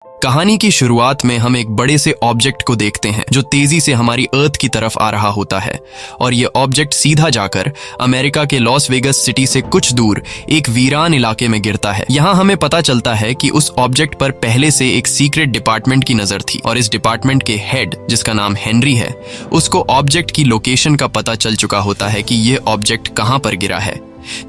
कहानी की शुरुआत में हम एक बड़े से ऑब्जेक्ट को देखते हैं जो तेजी से हमारी अर्थ की तरफ आ रहा होता है और ये ऑब्जेक्ट सीधा जाकर अमेरिका के लॉस वेगस सिटी से कुछ दूर एक वीरान इलाके में गिरता है। यहाँ हमें पता चलता है कि उस ऑब्जेक्ट पर पहले से एक सीक्रेट डिपार्टमेंट की नजर थी और इस डिपार्टमेंट के हेड, जिसका नाम हेनरी है, उसको ऑब्जेक्ट की लोकेशन का पता चल चुका होता है कि यह ऑब्जेक्ट कहाँ पर गिरा है।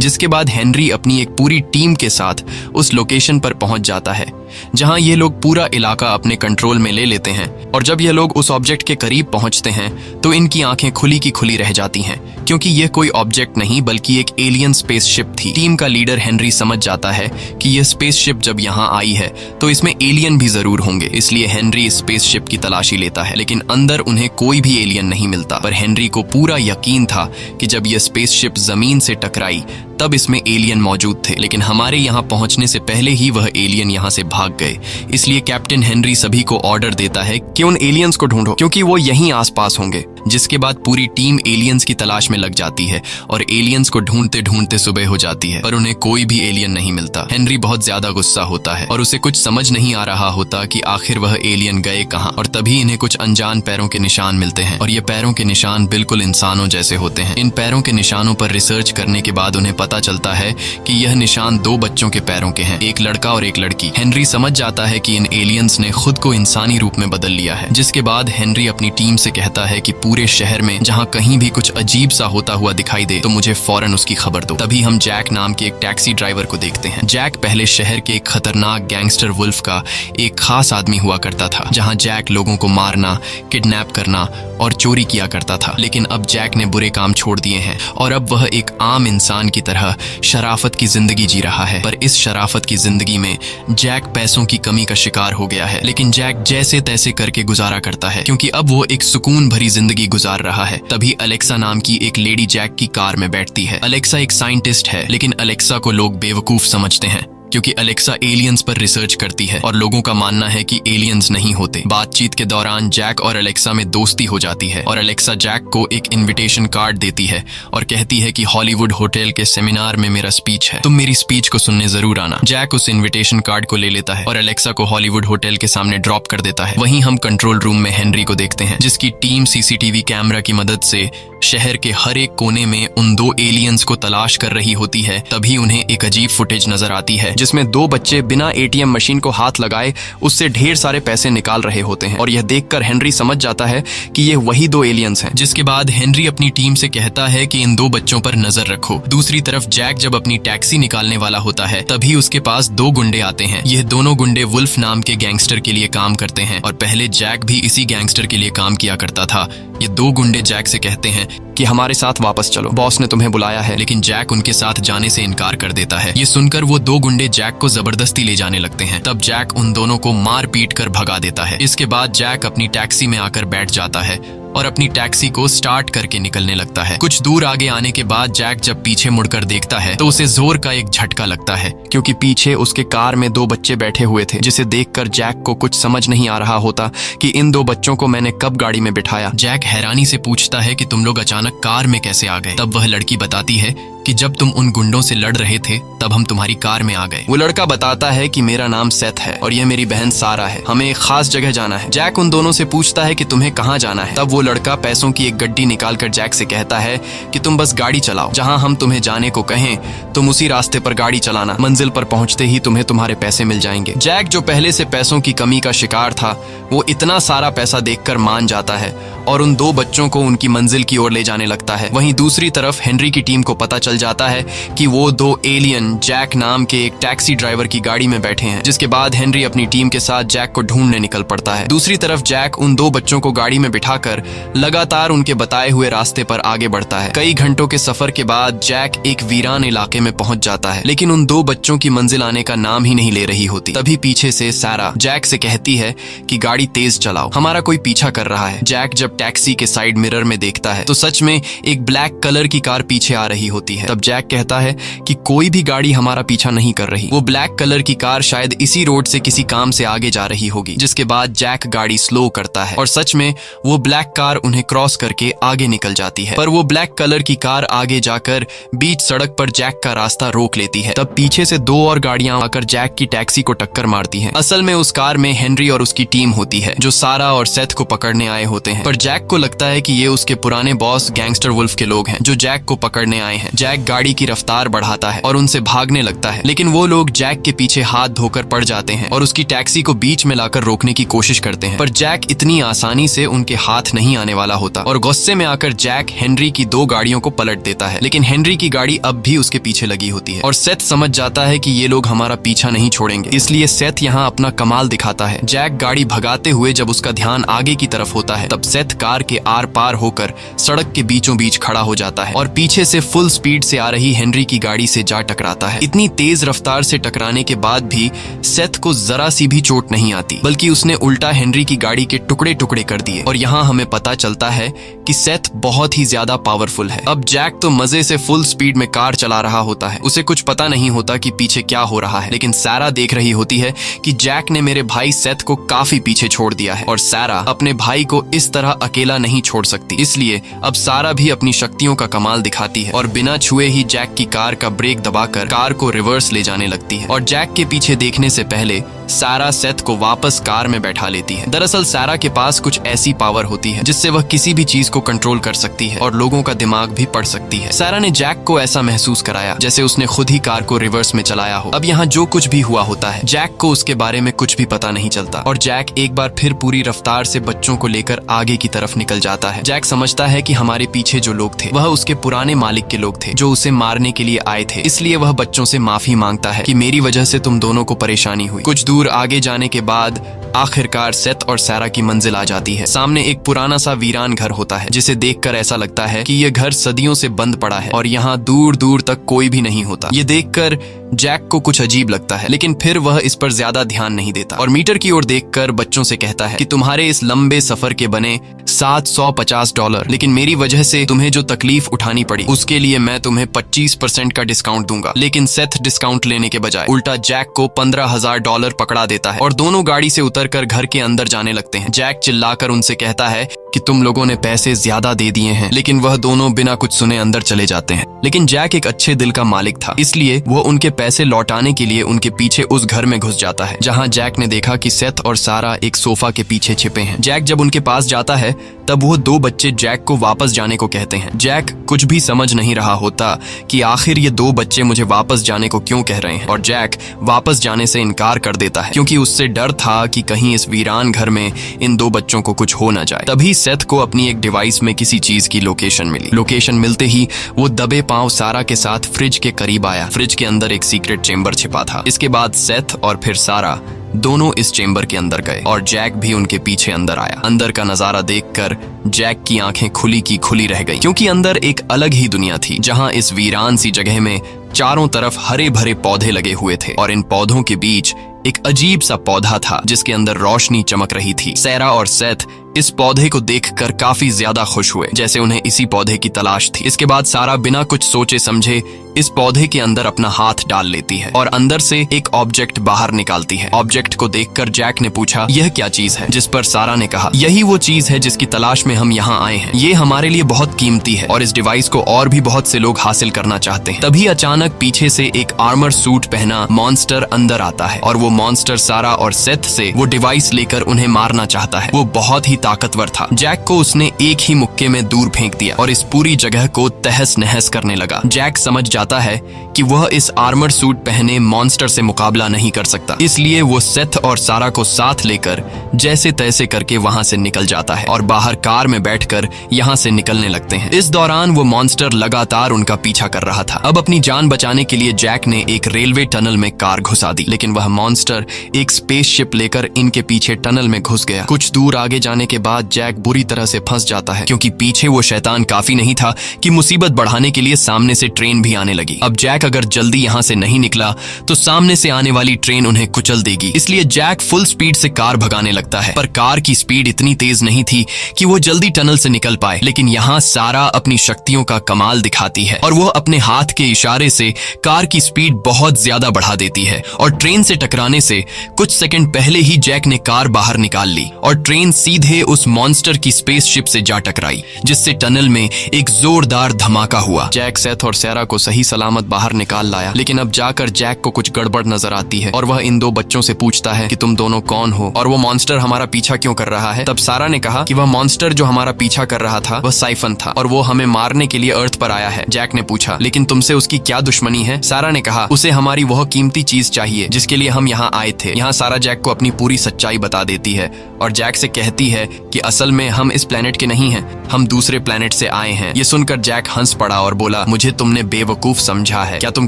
जिसके बाद हेनरी अपनी एक पूरी टीम के साथ उस लोकेशन पर पहुंच जाता है जहां ये लोग पूरा इलाका अपने कंट्रोल में ले लेते हैं। और जब ये लोग उस ऑब्जेक्ट के करीब पहुंचते हैं तो इनकी आंखें खुली की खुली रह जाती हैं क्योंकि यह कोई ऑब्जेक्ट नहीं बल्कि एक एलियन स्पेसशिप थी। टीम का लीडर हेनरी समझ जाता है कि यह स्पेसशिप जब यहाँ आई है तो इसमें एलियन भी जरूर होंगे, इसलिए हेनरी इस स्पेसशिप की तलाशी लेता है, लेकिन अंदर उन्हें कोई भी एलियन नहीं मिलता। पर हेनरी को पूरा यकीन था कि जब यह स्पेसशिप जमीन से टकराई तब इसमें एलियन मौजूद थे, लेकिन हमारे यहाँ पहुंचने से पहले ही वह एलियन यहाँ से भाग गए। इसलिए कैप्टन हेनरी सभी को ऑर्डर देता है कि उन एलियंस को ढूंढो क्योंकि वो यहीं आसपास होंगे। जिसके बाद पूरी टीम एलियंस की तलाश में लग जाती है और एलियंस को ढूंढते ढूंढते सुबह हो जाती है पर उन्हें कोई भी एलियन नहीं मिलता। हेनरी बहुत ज्यादा गुस्सा होता है और उसे कुछ समझ नहीं आ रहा होता कि आखिर वह एलियन गए कहाँ। और तभी इन्हें कुछ अनजान पैरों के निशान मिलते हैं और ये पैरों के निशान बिल्कुल इंसानों जैसे होते हैं। इन पैरों के निशानों पर रिसर्च करने के बाद उन्हें पता चलता है कि यह निशान दो बच्चों के पैरों के हैं, एक लड़का और एक लड़की। हेनरी समझ जाता है कि इन एलियंस ने खुद को इंसानी रूप में बदल लिया है। जिसके बाद हेनरी अपनी टीम से कहता है कि पूरे शहर में जहां कहीं भी कुछ अजीब सा होता हुआ दिखाई दे तो मुझे फौरन उसकी खबर दो। तभी हम जैक नाम के एक टैक्सी ड्राइवर को देखते हैं। जैक पहले शहर के एक खतरनाक गैंगस्टर वुल्फ का एक खास आदमी हुआ करता था जहां जैक लोगों को मारना, किडनैप करना और चोरी किया करता था। लेकिन अब जैक ने बुरे काम छोड़ दिए हैं और अब वह एक आम इंसान की तरह शराफत की जिंदगी जी रहा है। पर इस शराफत की जिंदगी में जैक पैसों की कमी का शिकार हो गया है, लेकिन जैक जैसे तैसे करके गुजारा करता है क्योंकि अब वो एक सुकून भरी जिंदगी गुजार रहा है। तभी अलेक्सा नाम की एक लेडी जैक की कार में बैठती है। अलेक्सा एक साइंटिस्ट है, लेकिन अलेक्सा को लोग बेवकूफ समझते हैं क्योंकि अलेक्सा एलियंस पर रिसर्च करती है और लोगों का मानना है कि एलियंस नहीं होते। बातचीत के दौरान जैक और अलेक्सा में दोस्ती हो जाती है और अलेक्सा जैक को एक इनविटेशन कार्ड देती है और कहती है कि हॉलीवुड होटल के सेमिनार में मेरा स्पीच है, तुम मेरी स्पीच को सुनने जरूर आना। जैक उस इनविटेशन कार्ड को ले लेता है और अलेक्सा को हॉलीवुड होटल के सामने ड्रॉप कर देता है। वहीं हम कंट्रोल रूम में हेनरी को देखते हैं जिसकी टीम सीसीटीवी कैमरा की मदद से शहर के हर एक कोने में उन दो एलियंस को तलाश कर रही होती है। तभी उन्हें एक अजीब फुटेज नजर आती है जिसमें दो बच्चे बिना एटीएम मशीन को हाथ लगाए उससे ढेर सारे पैसे निकाल रहे होते हैं और यह देखकर हेनरी समझ जाता है कि ये वही दो एलियंस हैं। जिसके बाद हेनरी अपनी टीम से कहता है कि इन दो बच्चों पर नजर रखो। दूसरी तरफ जैक जब अपनी टैक्सी निकालने वाला होता है तभी उसके पास दो गुंडे आते हैं। यह दोनों गुंडे वुल्फ नाम के गैंगस्टर के लिए काम करते हैं और पहले जैक भी इसी गैंगस्टर के लिए काम किया करता था। ये दो गुंडे जैक से कहते हैं कि हमारे साथ वापस चलो, बॉस ने तुम्हें बुलाया है, लेकिन जैक उनके साथ जाने से इनकार कर देता है। ये सुनकर वो दो गुंडे जैक को जबरदस्ती ले जाने लगते हैं। तब जैक उन दोनों को मार पीट कर भगा देता है। इसके बाद जैक अपनी टैक्सी में आकर बैठ जाता है और अपनी टैक्सी को स्टार्ट करके निकलने लगता है। कुछ दूर आगे आने के बाद जैक जब पीछे मुड़कर देखता है तो उसे जोर का एक झटका लगता है क्योंकि पीछे उसके कार में दो बच्चे बैठे हुए थे, जिसे देखकर जैक को कुछ समझ नहीं आ रहा होता कि इन दो बच्चों को मैंने कब गाड़ी में बिठाया। जैक हैरानी से पूछता है कि तुम लोग अचानक कार में कैसे आ गए। तब वह लड़की बताती है कि जब तुम उन गुंडों से लड़ रहे थे तब हम तुम्हारी कार में आ गए। वो लड़का बताता है कि मेरा नाम सेथ है और यह मेरी बहन सारा है, हमें एक खास जगह जाना है। जैक उन दोनों से पूछता है कि तुम्हें कहाँ जाना है। तब वो लड़का पैसों की एक गड्डी निकालकर जैक से कहता है कि तुम बस गाड़ी चलाओ, जहाँ हम तुम्हें जाने को कहें तुम उसी रास्ते पर गाड़ी चलाना, मंजिल पर पहुंचते ही तुम्हें तुम्हारे पैसे मिल जाएंगे। जैक जो पहले से पैसों की कमी का शिकार था वो इतना सारा पैसा देखकर मान जाता है और उन दो बच्चों को उनकी मंजिल की ओर ले जाने लगता है। वहीं दूसरी तरफ हेनरी की टीम को पता चल जाता है कि वो दो एलियन जैक नाम के एक टैक्सी ड्राइवर की गाड़ी में बैठे हैं। जिसके बाद हेनरी अपनी टीम के साथ जैक को ढूंढने निकल पड़ता है। दूसरी तरफ जैक उन दो बच्चों को गाड़ी में बिठाकर लगातार उनके बताए हुए रास्ते पर आगे बढ़ता है। कई घंटों के सफर के बाद जैक एक वीरान इलाके में पहुंच जाता है, लेकिन उन दो बच्चों की मंजिल आने का नाम ही नहीं ले रही होती। तभी पीछे से सारा जैक से कहती है कि गाड़ी तेज चलाओ, हमारा कोई पीछा कर रहा है। जैक जब टैक्सी के साइड मिरर में देखता है तो सच में एक ब्लैक कलर की कार पीछे आ रही होती है। है। तब जैक कहता है कि कोई भी गाड़ी हमारा पीछा नहीं कर रही। वो ब्लैक कलर की कार शायद इसी रोड से किसी काम से आगे जा रही होगी। जिसके बाद जैक गाड़ी स्लो करता है और सच में वो ब्लैक कार उन्हें क्रॉस करके आगे निकल जाती है। पर वो ब्लैक कलर की कार आगे जाकर बीच सड़क पर जैक का रास्ता रोक लेती है। तब पीछे से दो और गाड़ियां आकर जैक की टैक्सी को टक्कर मारती हैं। असल में उस कार में हेनरी और उसकी टीम होती है जो सारा और सेथ को पकड़ने आए होते हैं। पर जैक को लगता है कि ये उसके पुराने बॉस गैंगस्टर वुल्फ के लोग हैं जो जैक को पकड़ने आए हैं। जैक गाड़ी की रफ्तार बढ़ाता है और उनसे भागने लगता है, लेकिन वो लोग जैक के पीछे हाथ धोकर पड़ जाते हैं और उसकी टैक्सी को बीच में लाकर रोकने की कोशिश करते हैं। पर जैक इतनी आसानी से उनके हाथ नहीं आने वाला होता और गुस्से में आकर जैक हेनरी की दो गाड़ियों को पलट देता है। लेकिन हेनरी की गाड़ी अब भी उसके पीछे लगी होती है और सेथ समझ जाता है कि ये लोग हमारा पीछा नहीं छोड़ेंगे, इसलिए सेथ यहाँ अपना कमाल दिखाता है। जैक गाड़ी भगाते हुए जब उसका ध्यान आगे की तरफ होता है तब सेथ कार के आर पार होकर सड़क के बीचों बीच खड़ा हो जाता है और पीछे से फुल स्पीड से आ रही हेनरी की गाड़ी से जा टकराता है। इतनी तेज रफ्तार से टकराने के बाद भी सेथ को जरा सी भी चोट नहीं आती, बल्कि उसने उल्टा हेनरी की गाड़ी के टुकड़े टुकड़े कर दिए। और यहाँ हमें पता चलता है कि सेथ बहुत ही ज्यादा पावरफुल है। अब जैक तो मजे से फुल स्पीड में कार चला रहा होता है, उसे कुछ पता नहीं होता कि पीछे क्या हो रहा है। लेकिन सारा देख रही होती है कि जैक ने मेरे भाई सेथ को काफी पीछे छोड़ दिया है और सारा अपने भाई को इस तरह अकेला नहीं छोड़ सकती। इसलिए अब सारा भी अपनी शक्तियों का कमाल दिखाती है और बिना छुए ही जैक की कार का ब्रेक दबाकर कार को रिवर्स ले जाने लगती है। और जैक के पीछे देखने से पहले सारा सेथ को वापस कार में बैठा लेती है। दरअसल सारा के पास कुछ ऐसी पावर होती है जिससे वह किसी भी चीज को कंट्रोल कर सकती है और लोगों का दिमाग भी पढ़ सकती है। सारा ने जैक को ऐसा महसूस कराया जैसे उसने खुद ही कार को रिवर्स में चलाया हो। अब यहाँ जो कुछ भी हुआ होता है जैक को उसके बारे में कुछ भी पता नहीं चलता और जैक एक बार फिर पूरी रफ्तार से बच्चों को लेकर आगे की तरफ निकल जाता है। जैक समझता है कि हमारे पीछे जो लोग थे वह उसके पुराने मालिक के लोग थे जो उसे मारने के लिए आए थे, इसलिए वह बच्चों से माफी मांगता है कि मेरी वजह से तुम दोनों को परेशानी हुई। कुछ दूर आगे जाने के बाद आखिरकार सेथ और सारा की मंजिल आ जाती है। सामने एक पुराना सा वीरान घर होता है जिसे देखकर ऐसा लगता है कि यह घर सदियों से बंद पड़ा है और यहाँ दूर दूर तक कोई भी नहीं होता। ये देखकर जैक को कुछ अजीब लगता है, लेकिन फिर वह इस पर ज्यादा ध्यान नहीं देता और मीटर की ओर देखकर बच्चों से कहता है कि तुम्हारे इस लंबे सफर के बने $750, लेकिन मेरी वजह से तुम्हें जो तकलीफ उठानी पड़ी उसके लिए मैं तुम्हें 25% का डिस्काउंट दूंगा। लेकिन सेथ डिस्काउंट लेने के बजाय उल्टा जैक को $15,000 पकड़ा देता है और दोनों गाड़ी से उतरकर घर के अंदर जाने लगते हैं। जैक चिल्लाकर उनसे कहता है कि तुम लोगों ने पैसे ज्यादा दे दिए हैं, लेकिन वह दोनों बिना कुछ सुने अंदर चले जाते हैं। लेकिन जैक एक अच्छे दिल का मालिक था, इसलिए वो उनके पैसे लौटाने के लिए उनके पीछे उस घर में घुस जाता है जहां जैक ने देखा कि सेथ और सारा एक सोफा के पीछे छिपे हैं। जैक जब उनके पास जाता है तब वो दो बच्चे जैक को वापस जाने को कहते हैं। जैक कुछ भी समझ नहीं रहा होता कि आखिर ये दो बच्चे मुझे वापस जाने को क्यों कह रहे हैं और जैक वापस जाने से इनकार कर देता है क्योंकि उससे डर था कि कहीं इस वीरान घर में इन दो बच्चों को कुछ हो ना जाए। तभी सेथ को अपनी एक डिवाइस में किसी चीज की लोकेशन मिली। लोकेशन मिलते ही वो दबे पांव सारा के साथ फ्रिज के करीब आया। फ्रिज के अंदर एक सीक्रेट चेंबर छिपा था। इसके बाद सेथ और फिर सारा दोनों इस चेंबर के अंदर गए और जैक भी उनके पीछे अंदर आया। अंदर का नजारा देखकर जैक की आंखें खुली की खुली रह गई क्योंकि अंदर एक अलग ही दुनिया थी जहां इस वीरान सी जगह में चारों तरफ हरे भरे पौधे लगे हुए थे और इन पौधों के बीच एक अजीब सा पौधा था जिसके अंदर रोशनी चमक रही थी। सारा और सेथ इस पौधे को देखकर काफी ज्यादा खुश हुए जैसे उन्हें इसी पौधे की तलाश थी। इसके बाद सारा बिना कुछ सोचे समझे इस पौधे के अंदर अपना हाथ डाल लेती है और अंदर से एक ऑब्जेक्ट बाहर निकालती है। ऑब्जेक्ट को देखकर जैक ने पूछा यह क्या चीज है, जिस पर सारा ने कहा यही वो चीज है जिसकी तलाश में हम यहाँ आए हैं। ये हमारे लिए बहुत कीमती है और इस डिवाइस को और भी बहुत से लोग हासिल करना चाहते हैं। तभी अचानक पीछे से एक आर्मर सूट पहना मॉन्स्टर अंदर आता है और वो मॉन्स्टर सारा और सेथ से वो डिवाइस लेकर उन्हें मारना चाहता है। वो बहुत ही ताकतवर था। जैक को उसने एक ही मुक्के में दूर फेंक दिया और इस पूरी जगह को तहस नहस करने लगा। जैक समझ जाता है कि वह इस आर्मर सूट पहने मॉन्स्टर से मुकाबला नहीं कर सकता, इसलिए वो सेथ और सारा को साथ लेकर जैसे तैसे करके वहां से निकल जाता है और बाहर कार में बैठकर यहां से निकलने लगते हैं। इस दौरान वो मॉन्स्टर लगातार उनका पीछा कर रहा था। अब अपनी जान बचाने के लिए जैक ने एक रेलवे टनल में कार घुसा दी, लेकिन वह मॉन्स्टर एक स्पेसशिप लेकर इनके पीछे टनल में घुस गया। कुछ दूर आगे जाने के बाद जैक बुरी तरह से फंस जाता है, क्योंकि पीछे वो शैतान काफी नहीं था कि मुसीबत बढ़ाने के लिए सामने से ट्रेन भी आने लगी। अब जैक अगर जल्दी यहाँ से नहीं निकला तो सामने से आने वाली ट्रेन उन्हें कुचल देगी। इसलिए जैक फुल स्पीड से कार भगाने लगता है, पर कार की स्पीड इतनी तेज नहीं थी कि वो जल्दी टनल से निकल पाए। लेकिन यहाँ सारा अपनी शक्तियों का कमाल दिखाती है और वो अपने हाथ के इशारे से कार की स्पीड बहुत ज्यादा बढ़ा देती है और ट्रेन से टकराने से कुछ सेकंड पहले ही जैक ने कार बाहर निकाल ली और ट्रेन सीधे उस मॉन्स्टर की स्पेसशिप से जा टकराई, जिससे टनल में एक जोरदार धमाका हुआ। जैक सेथ और सैरा को सही सलामत बाहर निकाल लाया, लेकिन अब जाकर जैक को कुछ गड़बड़ नजर आती है और वह इन दो बच्चों से पूछता है कि तुम दोनों कौन हो और वो मॉन्स्टर हमारा पीछा क्यों कर रहा है। तब सारा ने कहा कि वह मॉन्स्टर जो हमारा पीछा कर रहा था वह साइफन था और वो हमें मारने के लिए अर्थ पर आया है। जैक ने पूछा, लेकिन तुमसे उसकी क्या दुश्मनी है? सारा ने कहा, उसे हमारी वह कीमती चीज चाहिए जिसके लिए हम यहाँ आए थे। यहाँ सारा जैक को अपनी पूरी सच्चाई बता देती है और जैक से कहती है कि असल में हम इस प्लेनेट के नहीं हैं, हम दूसरे प्लेनेट से आए हैं। ये सुनकर जैक हंस पड़ा और बोला, मुझे तुमने बेवकूफ समझा है। क्या तुम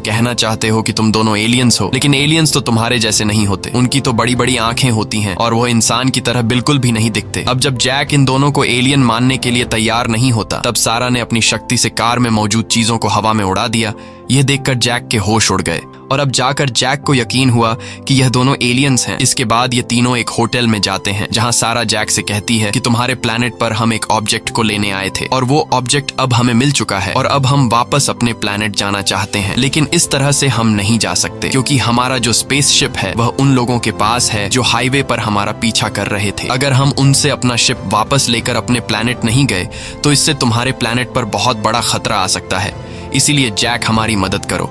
कहना चाहते हो कि तुम दोनों एलियंस हो? लेकिन एलियंस तो तुम्हारे जैसे नहीं होते, उनकी तो बड़ी बड़ी आंखें होती हैं और वो इंसान की तरह बिल्कुल भी नहीं दिखते। अब जब जैक इन दोनों को एलियन मानने के लिए तैयार नहीं होता, तब सारा ने अपनी शक्ति से कार में मौजूद चीजों को हवा में उड़ा दिया। यह देखकर जैक के होश उड़ गए और अब जाकर जैक को यकीन हुआ कि यह दोनों एलियंस हैं। इसके बाद ये तीनों एक होटल में जाते हैं, जहां सारा जैक से कहती है कि तुम्हारे प्लेनेट पर हम एक ऑब्जेक्ट को लेने आए थे और वो ऑब्जेक्ट अब हमें मिल चुका है और अब हम वापस अपने प्लेनेट जाना चाहते हैं, लेकिन इस तरह से हम नहीं जा सकते क्योंकि हमारा जो स्पेसशिप है वह उन लोगों के पास है जो हाईवे पर हमारा पीछा कर रहे थे। अगर हम उनसे अपना शिप वापस लेकर अपने प्लेनेट नहीं गए तो इससे तुम्हारे प्लेनेट पर बहुत बड़ा खतरा आ सकता है। इसीलिए जैक हमारी मदद करो,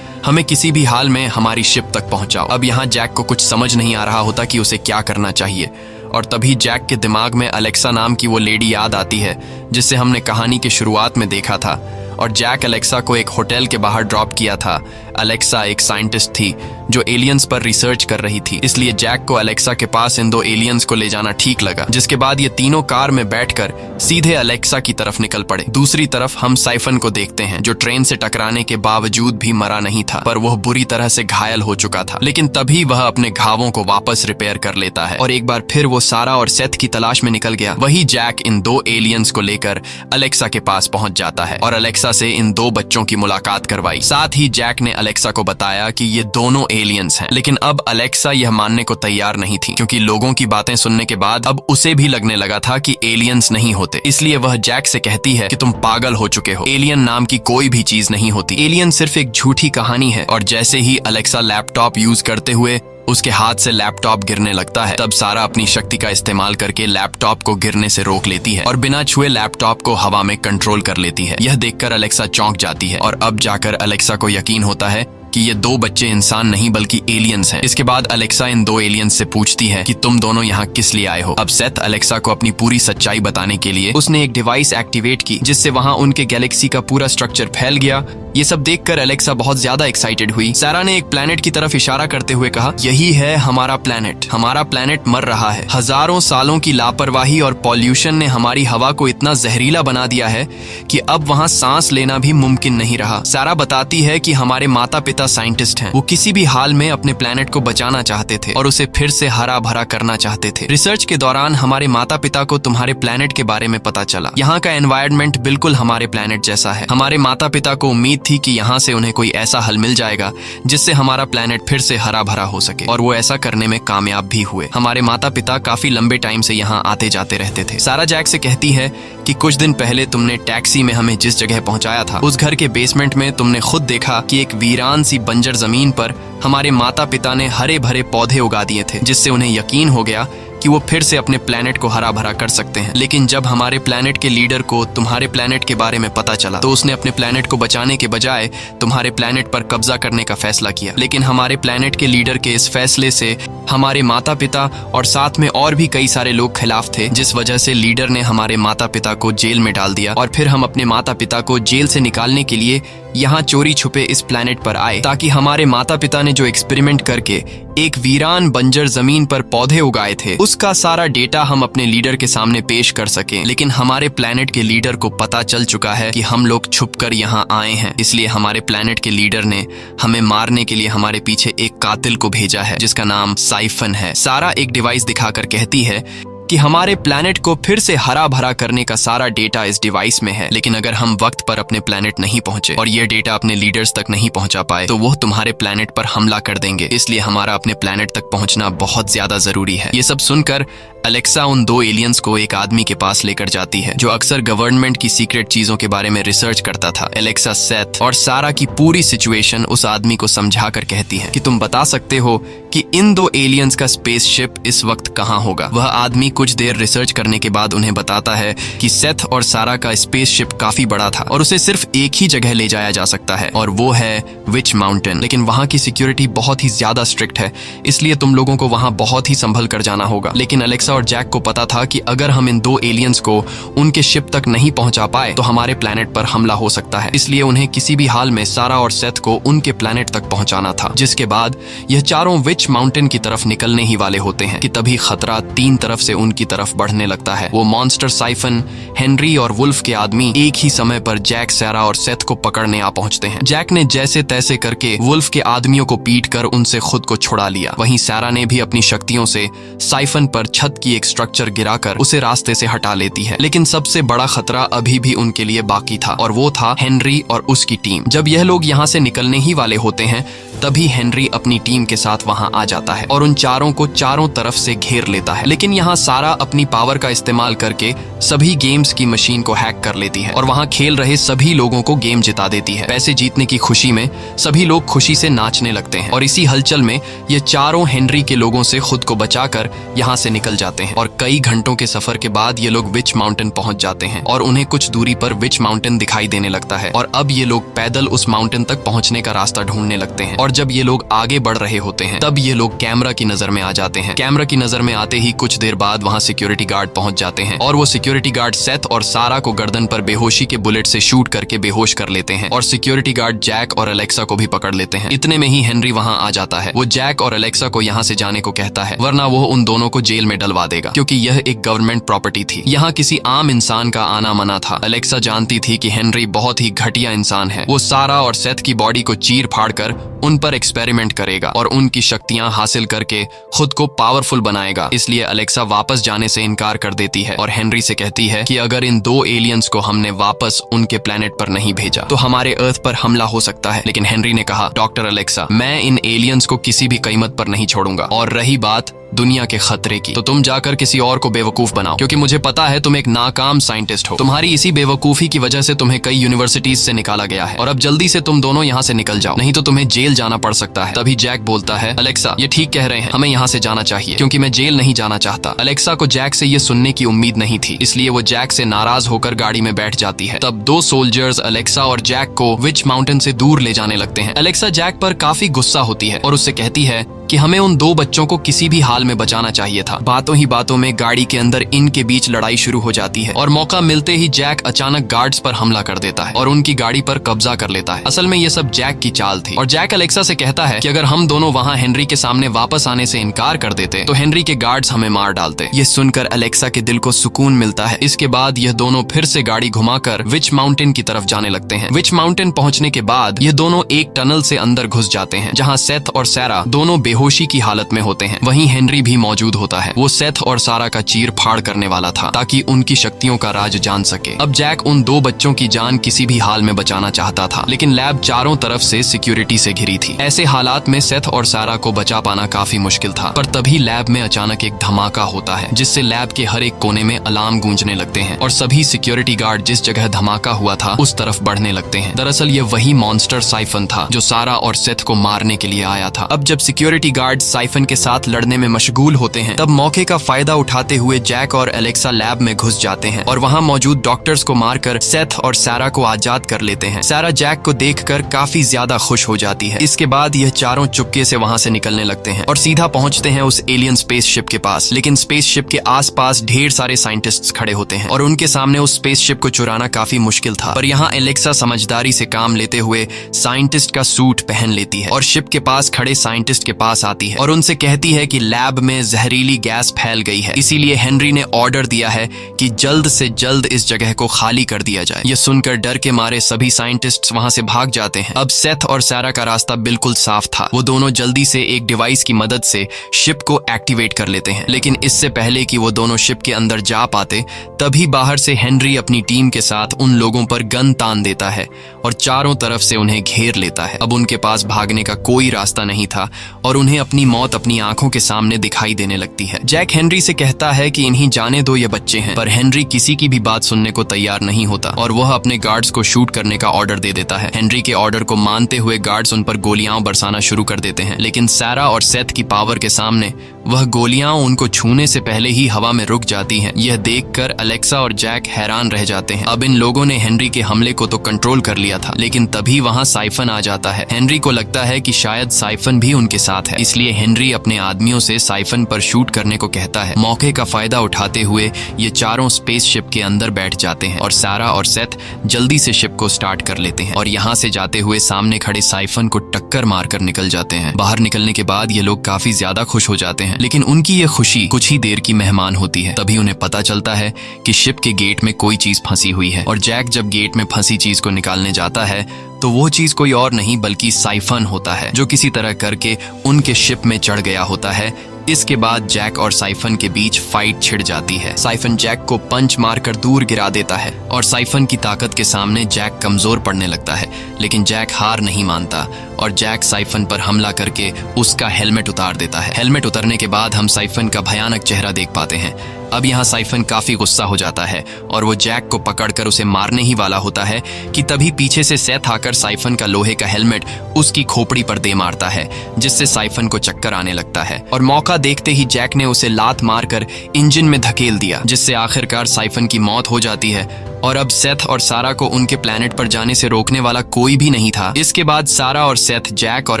हमें किसी भी हाल में हमारी शिप तक पहुंचाओ। अब यहाँ जैक को कुछ समझ नहीं आ रहा होता कि उसे क्या करना चाहिए और तभी जैक के दिमाग में अलेक्सा नाम की वो लेडी याद आती है जिससे हमने कहानी की शुरुआत में देखा था और जैक अलेक्सा को एक होटल के बाहर ड्रॉप किया था। अलेक्सा एक साइंटिस्ट थी जो एलियंस पर रिसर्च कर रही थी, इसलिए जैक को अलेक्सा के पास इन दो एलियंस को ले जाना ठीक लगा, जिसके बाद ये तीनों कार में बैठकर सीधे अलेक्सा की तरफ निकल पड़े। दूसरी तरफ हम साइफन को देखते हैं जो ट्रेन से टकराने के बावजूद भी मरा नहीं था, पर वह बुरी तरह से घायल हो चुका था। लेकिन तभी वह अपने घावों को वापस रिपेयर कर लेता है और एक बार फिर वो सारा और सेथ की तलाश में निकल गया। वही जैक इन दो एलियंस को लेकर अलेक्सा के पास पहुंच जाता है और अलेक्सा से इन दो बच्चों की मुलाकात करवाई। साथ ही जैक ने अलेक्सा को बताया कि ये दोनों एलियंस हैं। लेकिन अब अलेक्सा यह मानने को तैयार नहीं थी, क्योंकि लोगों की बातें सुनने के बाद अब उसे भी लगने लगा था कि एलियंस नहीं होते। इसलिए वह जैक से कहती है कि तुम पागल हो चुके हो, एलियन नाम की कोई भी चीज नहीं होती, एलियन सिर्फ एक झूठी कहानी है। और जैसे ही अलेक्सा लैपटॉप यूज करते हुए उसके हाथ से लैपटॉप गिरने लगता है, तब सारा अपनी शक्ति का इस्तेमाल करके लैपटॉप को गिरने से रोक लेती है और बिना छुए लैपटॉप को हवा में कंट्रोल कर लेती है। यह देखकर अलेक्सा चौंक जाती है और अब जाकर अलेक्सा को यकीन होता है कि ये दो बच्चे इंसान नहीं बल्कि एलियंस हैं। इसके बाद अलेक्सा इन दो एलियंस से पूछती है कि तुम दोनों यहाँ किस लिए आए हो। अब सेथ अलेक्सा को अपनी पूरी सच्चाई बताने के लिए उसने एक डिवाइस एक्टिवेट की, जिससे वहाँ उनके गैलेक्सी का पूरा स्ट्रक्चर फैल गया। ये सब देखकर अलेक्सा बहुत ज्यादा एक्साइटेड हुई। सारा ने एक प्लेनेट की तरफ इशारा करते हुए कहा, यही है हमारा प्लेनेट, हमारा प्लेनेट मर रहा है। हजारों सालों की लापरवाही और पॉल्यूशन ने हमारी हवा को इतना जहरीला बना दिया है कि अब वहाँ सांस लेना भी मुमकिन नहीं रहा। सारा बताती है कि हमारे माता पिता साइंटिस्ट हैं, वो किसी भी हाल में अपने प्लेनेट को बचाना चाहते थे और उसे फिर से हरा भरा करना चाहते थे। रिसर्च के दौरान हमारे माता पिता को तुम्हारे प्लेनेट के बारे में पता चला। यहाँ का एनवायरनमेंट बिल्कुल हमारे प्लेनेट जैसा है। हमारे माता पिता को उम्मीद थी कि यहाँ से उन्हें कोई ऐसा हल मिल जाएगा जिससे हमारा प्लेनेट फिर से हरा भरा हो सके, और वो ऐसा करने में कामयाब भी हुए। हमारे माता पिता काफी लंबे टाइम से यहाँ आते जाते रहते थे। सारा जैक से कहती है कि कुछ दिन पहले तुमने टैक्सी में हमें जिस जगह पहुंचाया था, उस घर के बेसमेंट में तुमने खुद देखा कि एक वीरान सी बंजर जमीन पर हमारे माता पिता ने हरे भरे पौधे उगा दिए थे, जिससे उन्हें यकीन हो गया कि वो फिर से अपने प्लेनेट को हरा भरा कर सकते हैं। लेकिन जब हमारे प्लेनेट के लीडर को तुम्हारे प्लेनेट के बारे में पता चला, तो उसने अपने प्लेनेट को बचाने के बजाय तुम्हारे प्लेनेट पर कब्जा करने का फैसला किया। लेकिन हमारे प्लेनेट के लीडर के इस फैसले से हमारे माता पिता और साथ में और भी कई सारे लोग खिलाफ थे, जिस वजह से लीडर ने हमारे माता पिता को जेल में डाल दिया। और फिर हम अपने माता पिता को जेल से निकालने के लिए यहाँ चोरी छुपे इस प्लेनेट पर आए, ताकि हमारे माता पिता ने जो एक्सपेरिमेंट करके एक वीरान बंजर जमीन पर पौधे उगाए थे, उसका सारा डेटा हम अपने लीडर के सामने पेश कर सकें। लेकिन हमारे प्लेनेट के लीडर को पता चल चुका है कि हम लोग छुपकर यहाँ आए हैं, इसलिए हमारे प्लेनेट के लीडर ने हमें मारने के लिए हमारे पीछे एक कातिल को भेजा है जिसका नाम साइफन है। सारा एक डिवाइस दिखाकर कहती है कि हमारे प्लैनेट को फिर से हरा भरा करने का सारा डेटा इस डिवाइस में है, लेकिन अगर हम वक्त पर अपने प्लैनेट नहीं पहुंचे और ये डेटा अपने लीडर्स तक नहीं पहुंचा पाए तो वो तुम्हारे प्लैनेट पर हमला कर देंगे। इसलिए हमारा अपने प्लैनेट तक पहुंचना बहुत ज्यादा जरूरी है। ये सब सुनकर अलेक्सा उन 2 एलियंस को एक आदमी के पास लेकर जाती है जो अक्सर गवर्नमेंट की सीक्रेट चीजों के बारे में रिसर्च करता था। अलेक्सा सेथ और सारा की पूरी सिचुएशन उस आदमी को समझा कर कहती है कि तुम बता सकते हो कि इन 2 एलियंस का स्पेसशिप इस वक्त कहाँ होगा। वह आदमी कुछ देर रिसर्च करने के बाद उन्हें बताता है कि सेथ और सारा का स्पेसशिप काफी बड़ा था और उसे सिर्फ एक ही जगह ले जाया जा सकता है और वो है विच माउंटेन। लेकिन वहां की सिक्योरिटी बहुत ही ज्यादा स्ट्रिक्ट है, इसलिए तुम लोगों को वहां बहुत ही संभल कर जाना होगा। लेकिन अलेक्सा और जैक को पता था कि अगर हम इन 2 एलियंस को उनके शिप तक नहीं पहुंचा पाए तो हमारे प्लैनेट पर हमला हो सकता है। इसलिए उन्हें किसी भी हाल में सारा और सेथ को उनके प्लैनेट तक पहुंचाना था। जिसके बाद यह चारों विच माउंटेन की तरफ निकलने ही वाले होते हैं कि तभी खतरा 3 तरफ से उनकी तरफ बढ़ने लगता है। वो मॉन्स्टर साइफन, हेनरी और वुल्फ के आदमी एक ही समय पर जैक, सारा और सेथ को पकड़ने आ पहुंचते हैं। जैक ने जैसे तैसे करके वुल्फ के आदमियों को पीट कर उनसे खुद को छुड़ा लिया। वहीं सारा ने भी अपनी शक्तियों से साइफन पर छत की एक स्ट्रक्चर गिराकर उसे रास्ते से हटा लेती है। लेकिन सबसे बड़ा खतरा अभी भी उनके लिए बाकी था और वो था हेनरी और उसकी टीम। जब यह लोग यहाँ से निकलने ही वाले होते हैं तभी हेनरी अपनी टीम के साथ वहां आ जाता है और उन चारों को चारों तरफ से घेर लेता है। लेकिन यहाँ सारा अपनी पावर का इस्तेमाल करके सभी गेम्स की मशीन को हैक कर लेती है और वहां खेल रहे सभी लोगों को गेम जिता देती है। पैसे जीतने की खुशी में सभी लोग खुशी से नाचने लगते हैं और इसी हलचल में ये चारों हेनरी के लोगों से खुद को बचाकर यहाँ से निकल जाते हैं। और कई घंटों के सफर के बाद ये लोग विच माउंटेन पहुंच जाते हैं और उन्हें कुछ दूरी पर विच माउंटेन दिखाई देने लगता है और अब ये लोग पैदल उस माउंटेन तक पहुंचने का रास्ता ढूंढने लगते हैं। और जब ये लोग आगे बढ़ रहे होते हैं तब ये लोग कैमरा की नजर में आ जाते हैं। कैमरा की नजर में आते ही कुछ देर बाद वहां सिक्योरिटी गार्ड पहुंच जाते हैं और वो सिक्योरिटी गार्ड सेथ और सारा को गर्दन पर बेहोशी के बुलेट से शूट करके बेहोश कर लेते हैं और सिक्योरिटी गार्ड जैक और अलेक्सा को भी पकड़ लेते हैं। इतने में ही हेनरी वहां आ जाता है। वो जैक और अलेक्सा को यहाँ से जाने को कहता है वरना वो उन दोनों को जेल में डलवा देगा क्योंकि यह एक गवर्नमेंट प्रॉपर्टी थी। यहाँ किसी आम इंसान का आना मना था। अलेक्सा जानती थी कि हेनरी बहुत ही घटिया इंसान है। वो सारा और सेथ की बॉडी को चीर फाड़ कर उन पर एक्सपेरिमेंट करेगा और उनकी शक्तियां हासिल करके खुद को पावरफुल बनाएगा। इसलिए अलेक्सा वापस जाने से इनकार कर देती है और हेनरी से कहती है कि अगर इन 2 एलियंस को हमने वापस उनके प्लेनेट पर नहीं भेजा तो हमारे अर्थ पर हमला हो सकता है। लेकिन हेनरी ने कहा डॉक्टर अलेक्सा, मैं इन एलियंस को किसी भी कीमत पर नहीं छोड़ूंगा और रही बात दुनिया के खतरे की तो तुम जाकर किसी और को बेवकूफ बनाओ क्योंकि मुझे पता है तुम एक नाकाम साइंटिस्ट हो। तुम्हारी इसी बेवकूफी की वजह से तुम्हें कई यूनिवर्सिटीज से निकाला गया है और अब जल्दी से तुम दोनों यहाँ से निकल जाओ नहीं तो तुम्हें जेल जाना पड़ सकता है। तभी जैक बोलता है अलेक्सा ये ठीक कह रहे हैं, हमें यहाँ से जाना चाहिए क्योंकि मैं जेल नहीं जाना चाहता। अलेक्सा को जैक से ये सुनने की उम्मीद नहीं थी, इसलिए वो जैक से नाराज होकर गाड़ी में बैठ जाती है। तब 2 सोल्जर्स अलेक्सा और जैक को विच माउंटेन से दूर ले जाने लगते हैं। अलेक्सा जैक पर काफी गुस्सा होती है और उससे कहती है कि हमें उन 2 बच्चों को किसी भी हाल में बचाना चाहिए था। बातों ही बातों में गाड़ी के अंदर इनके बीच लड़ाई शुरू हो जाती है और मौका मिलते ही जैक अचानक गार्ड्स पर हमला कर देता है और उनकी गाड़ी पर कब्जा कर लेता है। असल में ये सब जैक की चाल थी और जैक अलेक्सा से कहता है कि अगर हम दोनों वहां हेनरी के सामने वापस आने से इनकार कर देते तो हेनरी के गार्ड्स हमें मार डालते। ये सुनकर अलेक्सा के दिल को सुकून मिलता है। इसके बाद यह दोनों फिर से गाड़ी घुमाकर विच माउंटेन की तरफ जाने लगते हैं। विच माउंटेन पहुंचने के बाद ये दोनों एक टनल से अंदर घुस जाते हैं जहाँ सेथ और सारा दोनों बेहोशी की हालत में होते हैं। वहीं हेनरी भी मौजूद होता है। वो सेथ और सारा का चीर फाड़ करने वाला था ताकि उनकी शक्तियों का राज जान सके। अब जैक उन 2 बच्चों की जान किसी भी हाल में बचाना चाहता था लेकिन लैब चारों तरफ से सिक्योरिटी से घिरी थी। ऐसे हालात में सेथ और सारा को बचा पाना काफी मुश्किल था। पर तभी लैब में अचानक एक धमाका होता है जिससे लैब के हर एक कोने में अलार्म गूंजने लगते हैं और सभी सिक्योरिटी गार्ड जिस जगह धमाका हुआ था उस तरफ बढ़ने लगते हैं। दरअसल ये वही मॉन्स्टर साइफन था जो सारा और सेथ को मारने के लिए आया था। अब जब सिक्योरिटी गार्ड साइफन के साथ लड़ने में मशगूल होते हैं तब मौके का फायदा उठाते हुए जैक और अलेक्सा लैब में घुस जाते हैं और वहां मौजूद डॉक्टर्स को मारकर सेथ और सारा को आजाद कर लेते हैं। सारा जैक को देखकर काफी ज्यादा खुश हो जाती है। इसके बाद यह चारों चुपके से वहां से निकलने लगते हैं और सीधा पहुंचते हैं उस एलियन स्पेसशिप के पास। लेकिन स्पेसशिप के आसपास ढेर सारे साइंटिस्ट्स खड़े होते हैं और उनके सामने उस स्पेसशिप को चुराना काफी मुश्किल था। पर यहाँ अलेक्सा समझदारी से काम लेते हुए साइंटिस्ट का सूट पहन लेती है और शिप के पास खड़े साइंटिस्ट के पास आती है और उनसे कहती है कि लैब लैब में जहरीली गैस फैल गई है, इसीलिए हेनरी ने ऑर्डर दिया है कि जल्द से जल्द इस जगह को खाली कर दिया जाए। यह सुनकर डर के मारे सभी साइंटिस्ट्स वहां से भाग जाते हैं। अब सेथ और सारा का रास्ता बिल्कुल साफ था। वो दोनों जल्दी से एक डिवाइस की मदद से शिप को एक्टिवेट कर लेते हैं, लेकिन इससे पहले कि वो दोनों शिप के अंदर जा पाते, तभी बाहर से हेनरी अपनी टीम के साथ उन लोगों पर गन तान देता है और चारों तरफ से उन्हें घेर लेता है। अब उनके पास भागने का कोई रास्ता नहीं था और उन्हें अपनी मौत अपनी आंखों के सामने दिखाई देने लगती है। जैक हेनरी से कहता है कि इन्हीं जाने दो, ये बच्चे हैं, पर हेनरी किसी की भी बात सुनने को तैयार नहीं होता और वह अपने गार्ड्स को शूट करने का ऑर्डर दे देता है। हेनरी के ऑर्डर को मानते हुए गार्ड्स उन पर गोलियां बरसाना शुरू कर देते हैं, लेकिन सारा और सेथ की पावर के सामने वह गोलियां उनको छूने से पहले ही हवा में रुक जाती हैं। यह देखकर अलेक्सा और जैक हैरान रह जाते हैं। अब इन लोगों ने हेनरी के हमले को तो कंट्रोल कर लिया था, लेकिन तभी वहां साइफन आ जाता है। हेनरी को लगता है कि शायद साइफन भी उनके साथ है, इसलिए हेनरी अपने आदमियों से साइफन पर शूट करने को कहता है। मौके का फायदा उठाते हुए ये चारों स्पेसशिप के अंदर बैठ जाते हैं और सारा और सेथ जल्दी से शिप को स्टार्ट कर लेते हैं और यहाँ से जाते हुए सामने खड़े साइफन को टक्कर मारकर निकल जाते हैं। बाहर निकलने के बाद ये लोग काफी ज्यादा खुश हो जाते हैं, लेकिन उनकी ये खुशी कुछ ही देर की मेहमान होती है। तभी उन्हें पता चलता है कि शिप के गेट में कोई चीज फंसी हुई है और जैक जब गेट में फंसी चीज को निकालने जाता है तो वो चीज कोई और नहीं बल्कि साइफन होता है, जो किसी तरह करके उनके शिप में चढ़ गया होता है। इसके बाद जैक और साइफन के बीच फाइट छिड़ जाती है। साइफन जैक को पंच मारकर दूर गिरा देता है और साइफन की ताकत के सामने जैक कमजोर पड़ने लगता है, लेकिन जैक हार नहीं मानता और जैक साइफन पर हमला करके उसका हेलमेट उतार देता है। हेलमेट उतरने के बाद हम साइफन का भयानक चेहरा देख पाते हैं। अब यहाँ साइफन काफी गुस्सा हो जाता है और वो जैक को पकड़कर उसे मारने ही वाला होता है कि तभी पीछे से सेथ आकर साइफन का लोहे का हेलमेट उसकी खोपड़ी पर दे मारता है, जिससे साइफन को चक्कर आने लगता है और मौका देखते ही जैक ने उसे लात मारकर इंजन में धकेल दिया, जिससे आखिरकार साइफन की मौत हो जाती है। और अब सेथ और सारा को उनके प्लेनेट पर जाने से रोकने वाला कोई भी नहीं था। इसके बाद सारा और सेथ जैक और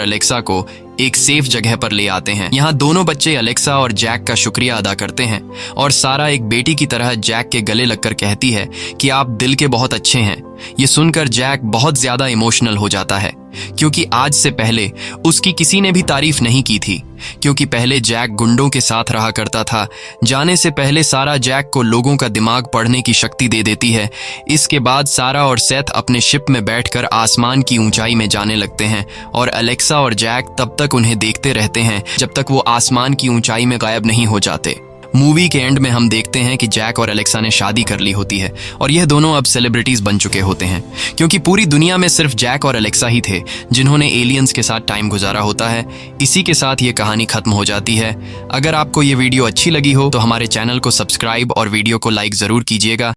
अलेक्सा को एक सेफ जगह पर ले आते हैं। यहाँ दोनों बच्चे अलेक्सा और जैक का शुक्रिया अदा करते हैं और सारा एक बेटी की तरह जैक के गले लगकर कहती है कि आप दिल के बहुत अच्छे हैं। ये सुनकर जैक बहुत ज्यादा इमोशनल हो जाता है, क्योंकि आज से पहले उसकी किसी ने भी तारीफ नहीं की थी, क्योंकि पहले जैक गुंडों के साथ रहा करता था। जाने से पहले सारा जैक को लोगों का दिमाग पढ़ने की शक्ति दे देती है। इसके बाद सारा और सेथ अपने शिप में बैठकर आसमान की ऊंचाई में जाने लगते हैं और अलेक्सा और जैक तब तक उन्हें देखते रहते हैं जब तक वो आसमान की ऊंचाई में गायब नहीं हो जाते। मूवी के एंड में हम देखते हैं कि जैक और अलेक्सा ने शादी कर ली होती है और यह दोनों अब सेलिब्रिटीज बन चुके होते हैं, क्योंकि पूरी दुनिया में सिर्फ जैक और अलेक्सा ही थे जिन्होंने एलियंस के साथ टाइम गुजारा होता है। इसी के साथ ये कहानी खत्म हो जाती है। अगर आपको ये वीडियो अच्छी लगी हो तो हमारे चैनल को सब्सक्राइब और वीडियो को लाइक जरूर कीजिएगा।